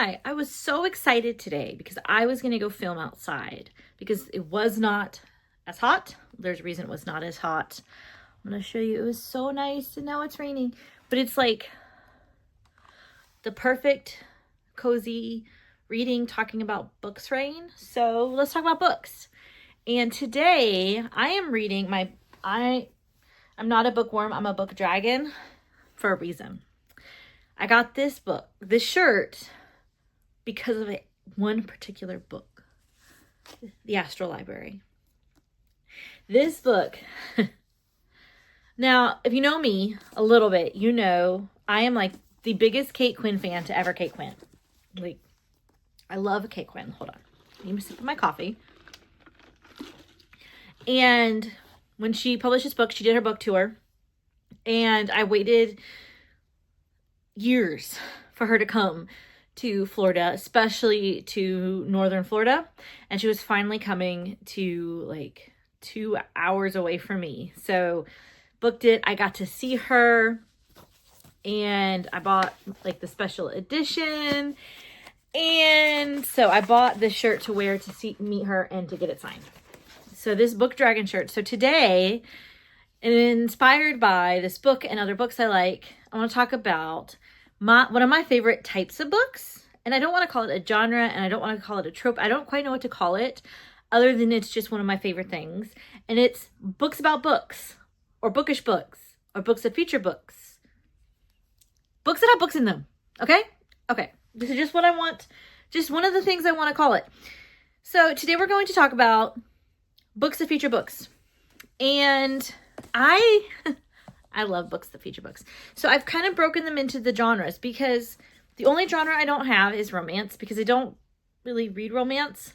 Hi, I was so excited today because I was going to go film outside because it was not as hot. There's a reason it was not as hot. I'm going to show you. It was so nice and now it's raining, but it's like the perfect cozy reading, talking about books rain. So let's talk about books. And today I am reading I'm not a bookworm. I'm a book dragon for a reason. I got this shirt because of one particular book, The Astral Library. This book, now, if you know me a little bit, you know I am like the biggest Kate Quinn fan to ever Kate Quinn. Like, I love Kate Quinn. Hold on. I need to sip of my coffee. And when she published this book, she did her book tour. And I waited years for her to come to Florida, especially to northern Florida. And she was finally coming to like 2 hours away from me. So booked it. I got to see her and I bought like the special edition. And so I bought this shirt to wear to meet her and to get it signed. So this book dragon shirt. So today, and inspired by this book and other books I like, I want to talk about one of my favorite types of books. And I don't want to call it a genre and I don't want to call it a trope. I don't quite know what to call it other than it's just one of my favorite things. And it's books about books or bookish books or books that feature books. Books that have books in them. Okay? Okay. This is just what I want. Just one of the things I want to call it. So today we're going to talk about books that feature books. And I love books that feature books. So I've kind of broken them into the genres because the only genre I don't have is romance because I don't really read romance.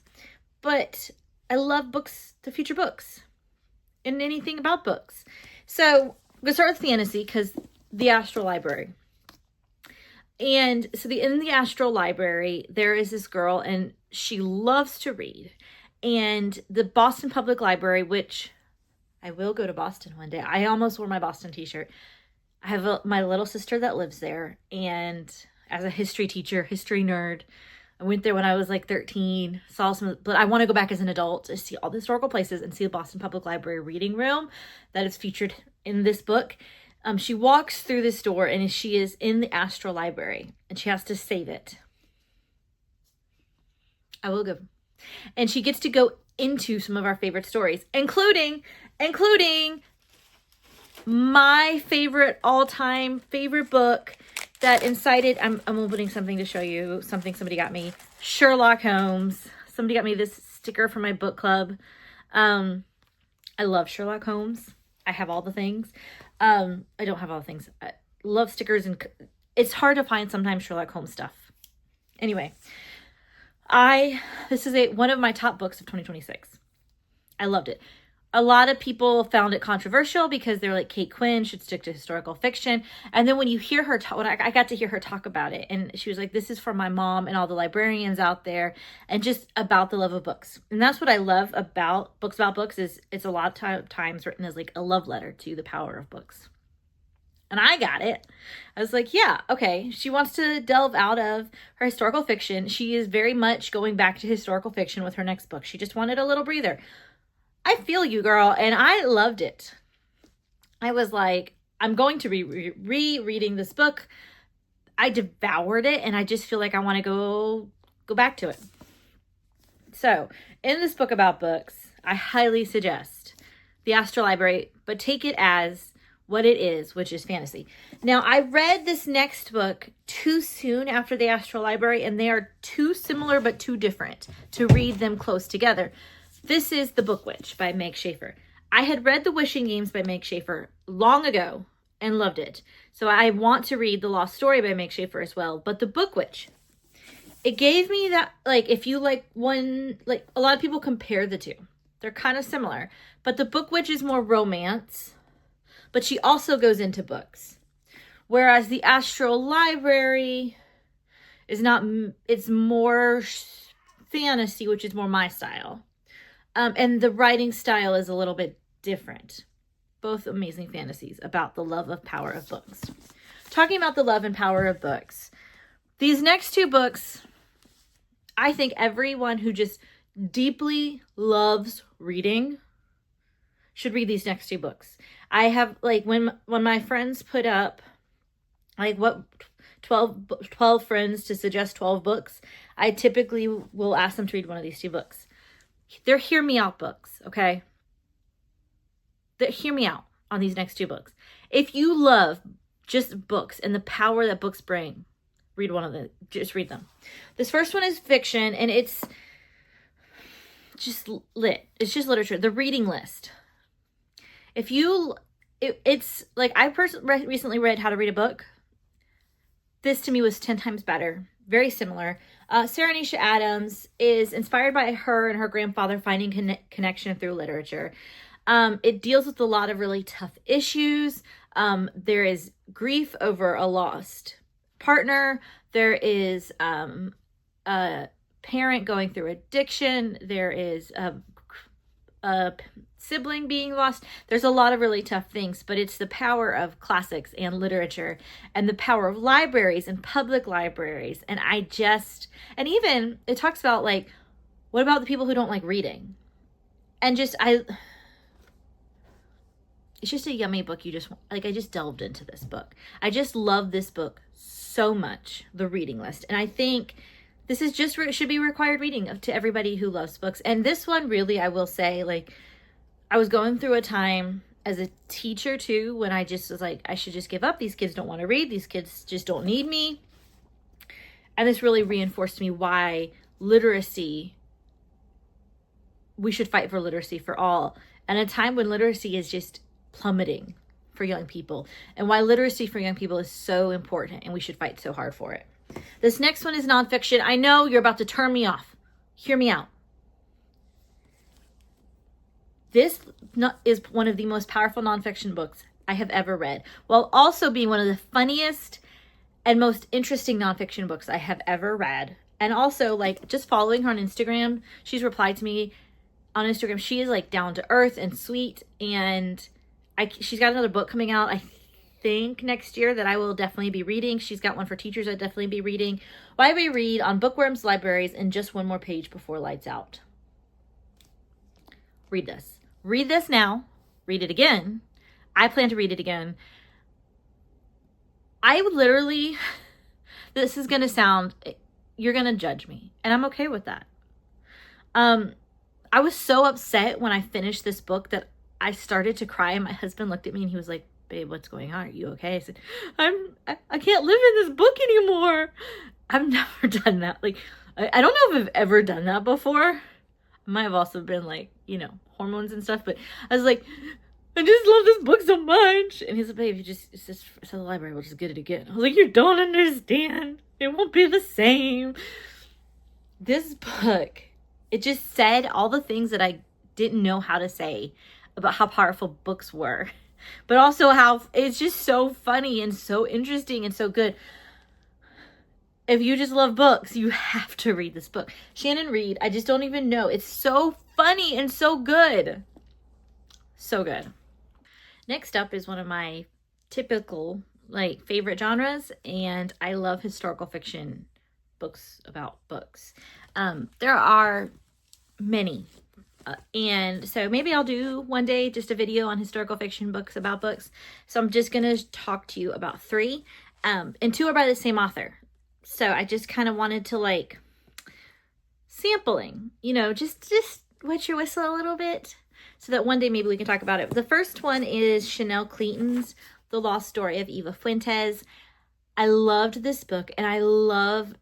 But I love books that feature books and anything about books. So I'm going to start with fantasy because the Astral Library. And so in the Astral Library, there is this girl and she loves to read. And the Boston Public Library, which I will go to Boston one day. I almost wore my Boston t-shirt. I have my little sister that lives there. And as a history teacher, history nerd, I went there when I was like 13, saw some, but I want to go back as an adult to see all the historical places and see the Boston Public Library reading room that is featured in this book. She walks through this door and she is in the Astral Library and she has to save it. I will go. And she gets to go into some of our favorite stories, including my favorite all-time favorite book that incited, I'm opening something to show you, something somebody got me, Sherlock Holmes. Somebody got me this sticker from my book club. I love Sherlock Holmes. I have all the things. I don't have all the things. I love stickers and it's hard to find sometimes Sherlock Holmes stuff. Anyway, this is one of my top books of 2026. I loved it. A lot of people found it controversial because they're like, Kate Quinn should stick to historical fiction. And then when you hear her talk, when I got to hear her talk about it, and she was like, this is for my mom and all the librarians out there, and just about the love of books. And that's what I love about books is it's a lot of times written as like a love letter to the power of books. And I got it. I was like, yeah, okay. She wants to delve out of her historical fiction. She is very much going back to historical fiction with her next book. She just wanted a little breather. I feel you, girl. And I loved it. I was like, I'm going to be rereading this book. I devoured it. And I just feel like I want to go back to it. So in this book about books, I highly suggest the Astral Library, but take it as what it is, which is fantasy. Now, I read this next book too soon after the Astral Library, and they are too similar but too different to read them close together. This is The Book Witch by Meg Schaefer. I had read The Wishing Games by Meg Schaefer long ago and loved it. So I want to read The Lost Story by Meg Schaefer as well. But The Book Witch, it gave me that, like, if you like one, like a lot of people compare the two. They're kind of similar. But The Book Witch is more romance, but she also goes into books. Whereas The Astral Library is not, it's more fantasy, which is more my style. And the writing style is a little bit different. Both amazing fantasies about the love of power of books. Talking about the love and power of books. These next two books I think everyone who just deeply loves reading should read these next two books. I have, like, when my friends put up, like, what 12 friends to suggest 12 books, I typically will ask them to read one of these two books. They're hear me out books, okay? Hear me out on these next two books. If you love just books and the power that books bring, read one of them. Just read them. This first one is fiction, and it's just lit. It's just literature. The Reading List. If you, it's like, I recently read How to Read a Book. This to me was 10 times better. Very similar. Sarah Anisha Adams is inspired by her and her grandfather finding connection through literature. It deals with a lot of really tough issues. There is grief over a lost partner. There is a parent going through addiction. There is a sibling being lost. There's a lot of really tough things, but it's the power of classics and literature and the power of libraries and public libraries. And even it talks about, like, what about the people who don't like reading? And it's just a yummy book. I just delved into this book. I just love this book so much, The Reading List. And I think this is should be required reading to everybody who loves books. And this one, really, I will say, like, I was going through a time as a teacher too, when I just was like, I should just give up. These kids don't want to read. These kids just don't need me. And this really reinforced me why literacy, we should fight for literacy for all. And a time when literacy is just plummeting for young people, and why literacy for young people is so important, and we should fight so hard for it. This next one is nonfiction. I know you're about to turn me off. Hear me out. This is one of the most powerful nonfiction books I have ever read, while also being one of the funniest and most interesting nonfiction books I have ever read. And also, like, just following her on Instagram, she's replied to me on Instagram. She is, like, down to earth and sweet, and she's got another book coming out, I think, next year that I will definitely be reading. She's got one for teachers I'd definitely be reading. Why We Read, on Bookworms, Libraries, and Just One More Page Before Lights Out. Read this. Read this now. Read it again. I plan to read it again. I would literally, this is going to sound, you're going to judge me, and I'm okay with that. I was so upset when I finished this book that I started to cry, and my husband looked at me and he was like, babe, what's going on? Are you okay? I said, I can't live in this book anymore. I've never done that. Like, I don't know if I've ever done that before. It might have also been, like, hormones and stuff, but I was like, I just love this book so much. And he's like, babe, it's just so the library will just get it again. I was like, you don't understand. It won't be the same. This book, it just said all the things that I didn't know how to say about how powerful books were, but also how it's just so funny and so interesting and so good. If you just love books, you have to read this book. Shannon Reed, I just don't even know. It's so funny and so good. So good. Next up is one of my typical, like, favorite genres, and I love historical fiction books about books. There are many. And so maybe I'll do one day just a video on historical fiction books about books. So I'm just going to talk to you about 3. And 2 are by the same author. So I just kind of wanted to, like, sampling, just wet your whistle a little bit so that one day maybe we can talk about it. The first one is Chanel Cleeton's The Lost Story of Eva Fuentes. I loved this book, and I love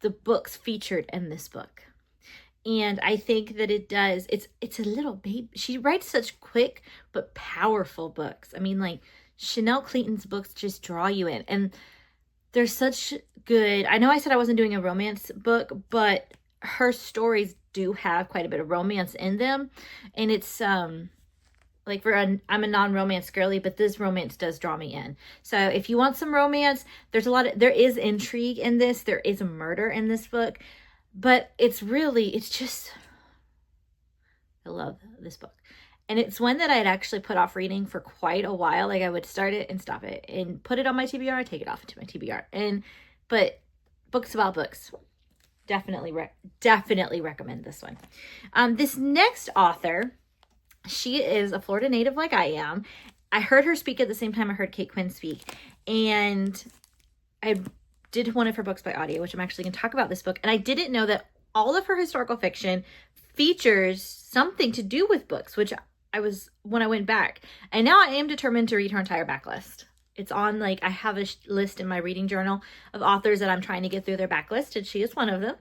the books featured in this book. And I think that it's a little baby. She writes such quick but powerful books. I mean, like, Chanel Cleeton's books just draw you in. And they're such good. I know I said I wasn't doing a romance book, but her stories do have quite a bit of romance in them. And it's, like, I'm a non-romance girly, but this romance does draw me in. So if you want some romance, there is intrigue in this. There is a murder in this book. But it's just, I love this book. And it's one that I had actually put off reading for quite a while. Like, I would start it and stop it and put it on my TBR, take it off into my TBR. But books about books. definitely recommend this one. This next author, she is a Florida native like I am. I heard her speak at the same time I heard Kate Quinn speak. And I did one of her books by audio, which I'm actually going to talk about this book. And I didn't know that all of her historical fiction features something to do with books, which when I went back. And now I am determined to read her entire backlist. It's on, like, I have a list in my reading journal of authors that I'm trying to get through their backlist, and she is one of them.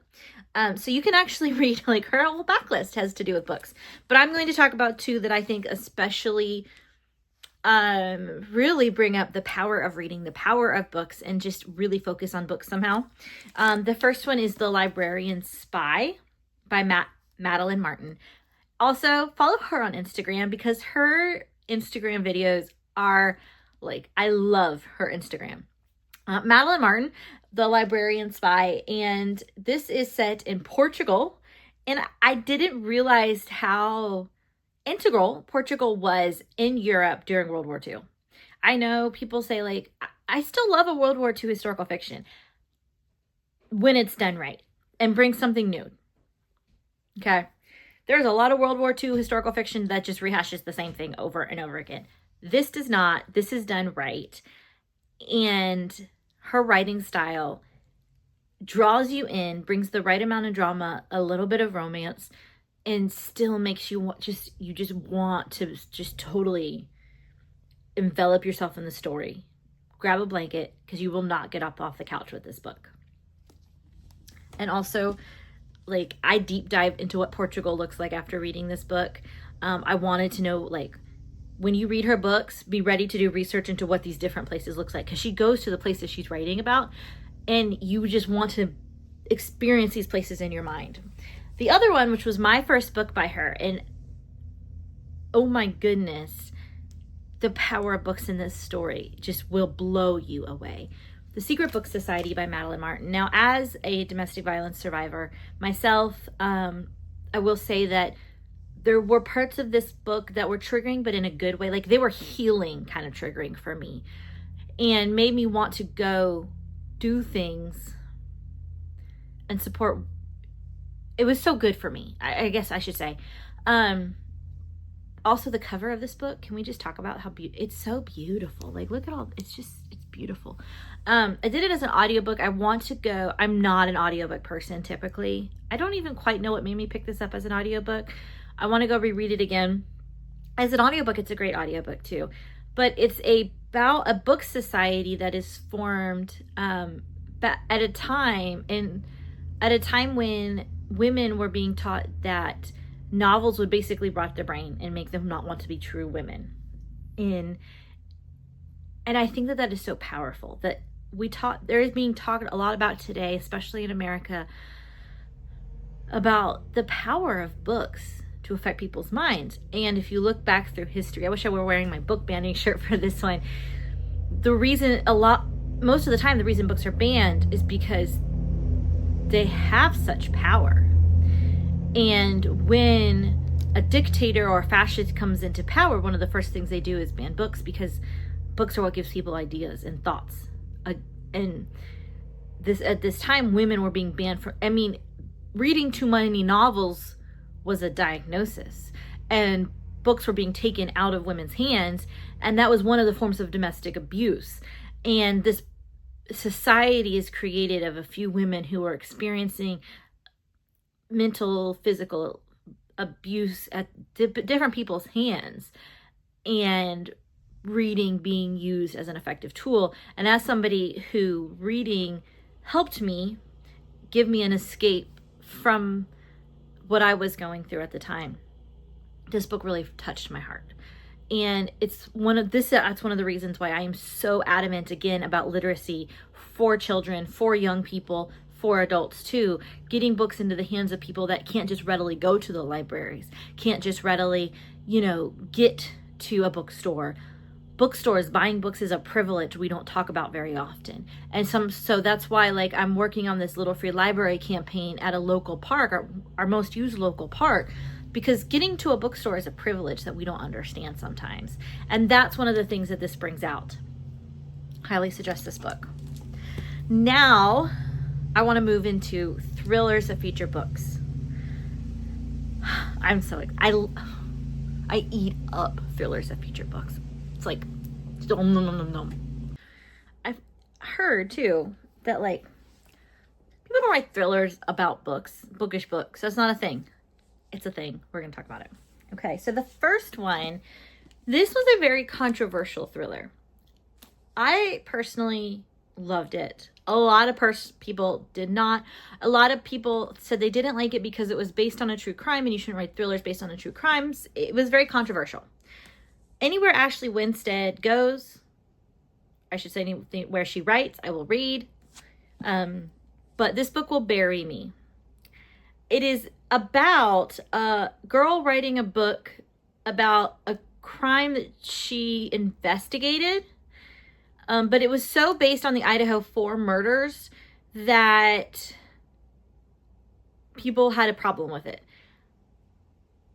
So you can actually read, like, her whole backlist has to do with books. But I'm going to talk about two that I think especially really bring up the power of reading, the power of books, and just really focus on books somehow. The first one is The Librarian Spy by Madeline Martin. Also, follow her on Instagram because her Instagram videos are, like, I love her Instagram. Madeline Martin, The Librarian Spy, and this is set in Portugal. And I didn't realize how integral Portugal was in Europe during World War II. I know people say, like, I still love a World War II historical fiction when it's done right and brings something new. Okay. There's a lot of World War II historical fiction that just rehashes the same thing over and over again. This does not. This is done right. And her writing style draws you in, brings the right amount of drama, a little bit of romance, and still makes you want to totally envelop yourself in the story. Grab a blanket because you will not get up off the couch with this book. And also, like, I deep dive into what Portugal looks like after reading this book. I wanted to know, like, when you read her books, be ready to do research into what these different places looks like, because she goes to the places she's writing about, and you just want to experience these places in your mind. The other one, which was my first book by her, and oh my goodness, the power of books in this story just will blow you away. The Secret Book Society by Madeline Martin. Now, as a domestic violence survivor myself, I will say that there were parts of this book that were triggering, but in a good way. Like, they were healing kind of triggering for me and made me want to go do things and support. It was so good for me, I guess I should say. Also, the cover of this book, can we just talk about how it's so beautiful? Like, look at all, it's beautiful. I did it as an audiobook. I'm not an audiobook person typically. I don't even quite know what made me pick this up as an audiobook. I want to go reread it again. As an audiobook, it's a great audiobook too. But it's about a book society that is formed at a time when women were being taught that novels would basically rot their brain and make them not want to be true women. And I think that is so powerful that there is being talked a lot about today, especially in America, about the power of books to affect people's minds. And if you look back through history, I wish I were wearing my book banning shirt for this one. Most of the time, the reason books are banned is because they have such power. And when a dictator or a fascist comes into power, one of the first things they do is ban books, because books are what gives people ideas and thoughts. And at this time, women were being banned from, reading too many novels was a diagnosis, and books were being taken out of women's hands, and that was one of the forms of domestic abuse. And this society is created of a few women who are experiencing mental, physical abuse at different people's hands, and reading being used as an effective tool. And as somebody who reading helped me give me an escape from what I was going through at the time, this book really touched my heart. And that's one of the reasons why I am so adamant again about literacy for children, for young people, for adults too, getting books into the hands of people that can't just readily go to the libraries, can't just readily, get to a bookstore. Bookstores, buying books is a privilege we don't talk about very often. And so that's why, like, I'm working on this Little Free Library campaign at a local park, our most used local park, because getting to a bookstore is a privilege that we don't understand sometimes. And that's one of the things that this brings out. Highly suggest this book. Now, I want to move into thrillers that feature books. I'm so I eat up thrillers that feature books. It's like nom, nom, nom, nom. I've heard too that like people don't write thrillers about books, bookish books. That's not a thing. It's a thing. We're going to talk about it. Okay, so the first one, this was a very controversial thriller. I personally loved it. A lot of people did not. A lot of people said they didn't like it because it was based on a true crime and you shouldn't write thrillers based on a true crimes. It was very controversial. Anywhere Ashley Winstead goes, I should say anywhere she writes, I will read. But this book will bury me. It is about a girl writing a book about a crime that she investigated. But it was so based on the Idaho 4 murders that people had a problem with it.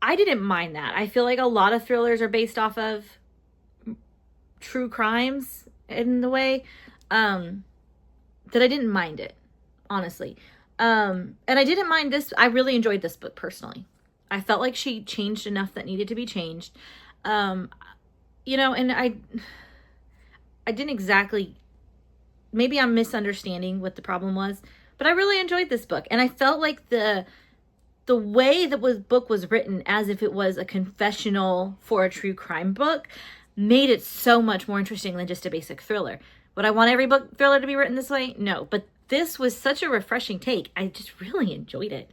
I didn't mind that. I feel like a lot of thrillers are based off of true crimes in the way that I didn't mind it, honestly. And I didn't mind this. I really enjoyed this book personally. I felt like she changed enough that needed to be changed. And I didn't exactly, maybe I'm misunderstanding what the problem was, but I really enjoyed this book. And I felt like the way the book was written as if it was a confessional for a true crime book made it so much more interesting than just a basic thriller. Would I want every book thriller to be written this way? No, but this was such a refreshing take. I just really enjoyed it.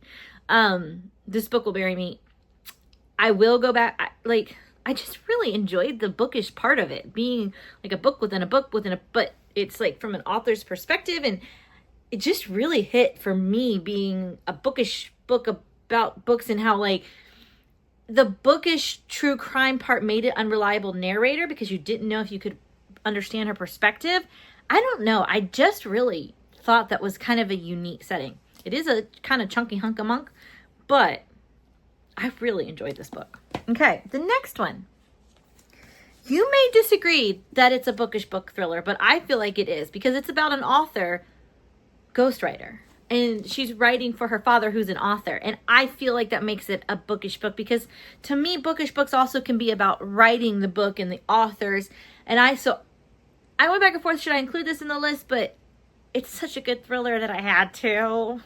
This book will bury me. I will go back. I just really enjoyed the bookish part of it, being like a book within a book but it's like from an author's perspective, and it just really hit for me being a bookish book about books and how like the bookish true crime part made it unreliable narrator because you didn't know if you could understand her perspective. I don't know. I just really thought that was kind of a unique setting. It is a kind of chunky hunk of monk, but I really enjoyed this book. Okay, the next one. You may disagree that it's a bookish book thriller, but I feel like it is because it's about an author, ghostwriter, and she's writing for her father who's an author. And I feel like that makes it a bookish book because to me, bookish books also can be about writing the book and the authors. And I went back and forth, should I include this in the list? But it's such a good thriller that I had to.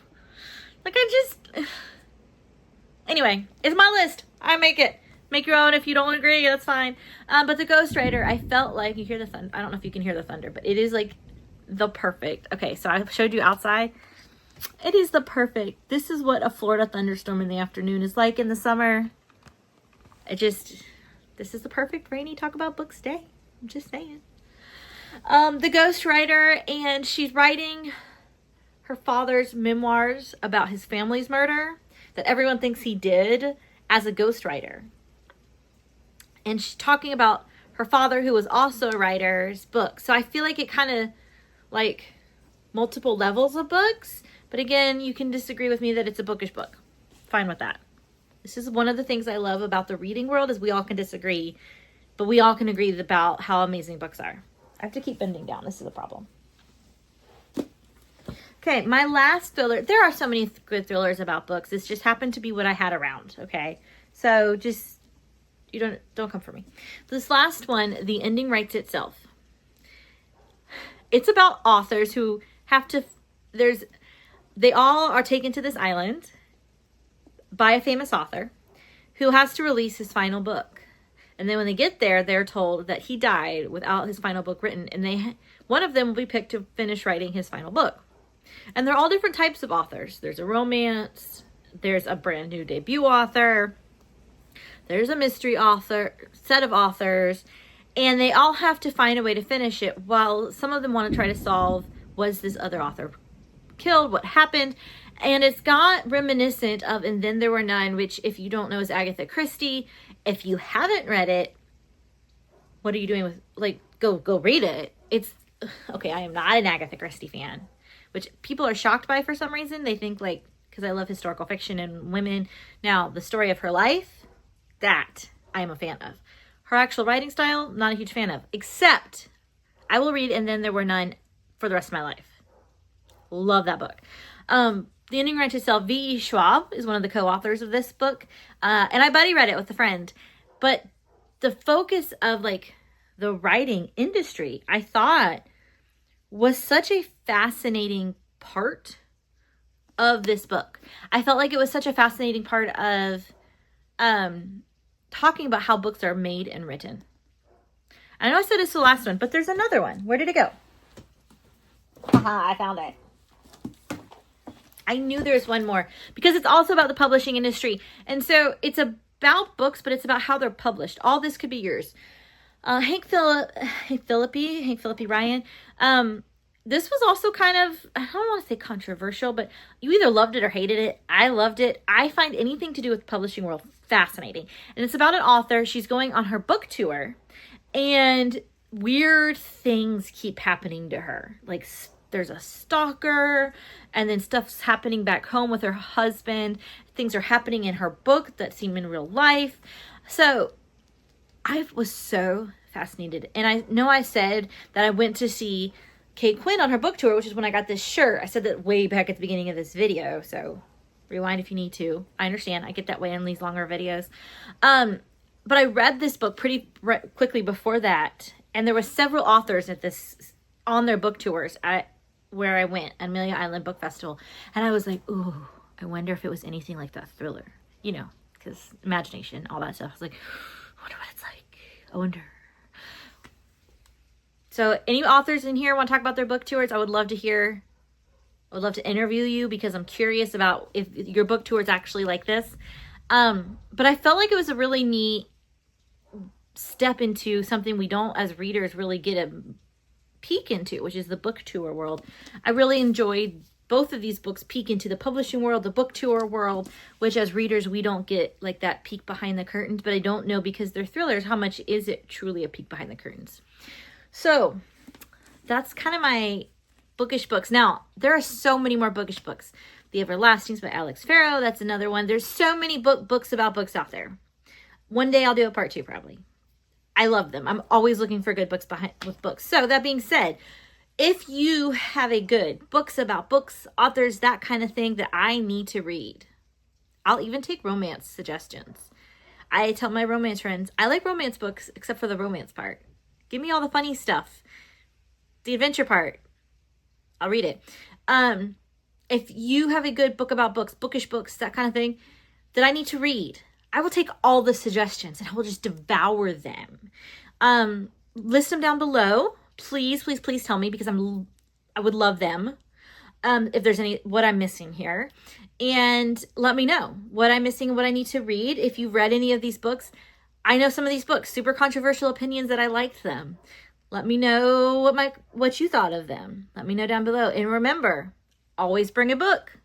Anyway, it's my list. I make it. Make your own if you don't agree, that's fine. But the ghostwriter, I felt like, you hear the thunder. I don't know if you can hear the thunder, but it is like the perfect. Okay, so I showed you outside. It is the perfect. This is what a Florida thunderstorm in the afternoon is like in the summer. This is the perfect rainy talk about books day. I'm just saying. The ghostwriter, and she's writing her father's memoirs about his family's murder that everyone thinks he did as a ghostwriter. And she's talking about her father, who was also a writer's book. So I feel like it kind of like multiple levels of books. But again, you can disagree with me that it's a bookish book. Fine with that. This is one of the things I love about the reading world is we all can disagree, but we all can agree about how amazing books are. I have to keep bending down. This is a problem. Okay, my last thriller. There are so many good thrillers about books. This just happened to be what I had around, okay? So just, you don't come for me. This last one, The Ending Writes Itself. It's about authors who have to, they all are taken to this island by a famous author who has to release his final book. And then when they get there, they're told that he died without his final book written. And one of them will be picked to finish writing his final book. And they're all different types of authors. There's a romance. There's a brand new debut author. There's a mystery author, set of authors. And they all have to find a way to finish it, while some of them want to try to solve, was this other author killed? What happened? And it's got reminiscent of And Then There Were None, which, if you don't know, is Agatha Christie. If you haven't read it, what are you doing with, go read it. It's, okay, I am not an Agatha Christie fan, which people are shocked by for some reason. They think, because I love historical fiction and women. Now, the story of her life, that I am a fan of. Her actual writing style, not a huge fan of. Except, I will read And Then There Were None for the rest of my life. Love that book. The Ending Right to Self, V.E. Schwab is one of the co-authors of this book. And I buddy read it with a friend. But the focus of like the writing industry, I thought was such a fascinating part of this book. I felt like it was such a fascinating part of talking about how books are made and written. I know I said it's the last one, but there's another one. Where did it go? Haha, I found it. I knew there's one more because it's also about the publishing industry. And so it's about books, but it's about how they're published. All this could be yours. Hank Phillippi Ryan. This was also kind of, I don't want to say controversial, but you either loved it or hated it. I loved it. I find anything to do with the publishing world fascinating. And it's about an author. She's going on her book tour and weird things keep happening to her. Like there's a stalker and then stuff's happening back home with her husband. Things are happening in her book that seem in real life. So I was so fascinated. And I know I said that I went to see Kate Quinn on her book tour, which is when I got this shirt. I said that way back at the beginning of this video. So rewind if you need to. I understand. I get that way in these longer videos. But I read this book pretty quickly before that. And there were several authors at this on their book tours where I went, Amelia Island Book Festival. And I was like, ooh, I wonder if it was anything like that Thriller. You know, because imagination, all that stuff. I was like, I wonder what it's like. I wonder. So any authors in here want to talk about their book tours? I would love to hear. I would love to interview you because I'm curious about if your book tour is actually like this. But I felt like it was a really neat step into something we don't as readers really get a peek into, which is the book tour world. I really enjoyed both of these books peek into the publishing world, the book tour world, which as readers, we don't get like that peek behind the curtains, but I don't know because they're thrillers, how much is it truly a peek behind the curtains? So that's kind of my bookish books. Now, there are so many more bookish books. The Everlastings by Alex Farrow, that's another one. There's so many books about books out there. One day I'll do a part 2 probably. I love them. I'm always looking for good books with books. So that being said, if you have a good books about books, authors, that kind of thing that I need to read, I'll even take romance suggestions. I tell my romance friends, I like romance books except for the romance part. Give me all the funny stuff. The adventure part, I'll read it. If you have a good book about books, bookish books, that kind of thing, that I need to read, I will take all the suggestions and I will just devour them. List them down below. Please, please, please tell me because I would love them. If there's what I'm missing here. And let me know what I'm missing and what I need to read. If you've read any of these books, I know some of these books, super controversial opinions that I liked them. Let me know what you thought of them. Let me know down below. And remember, always bring a book.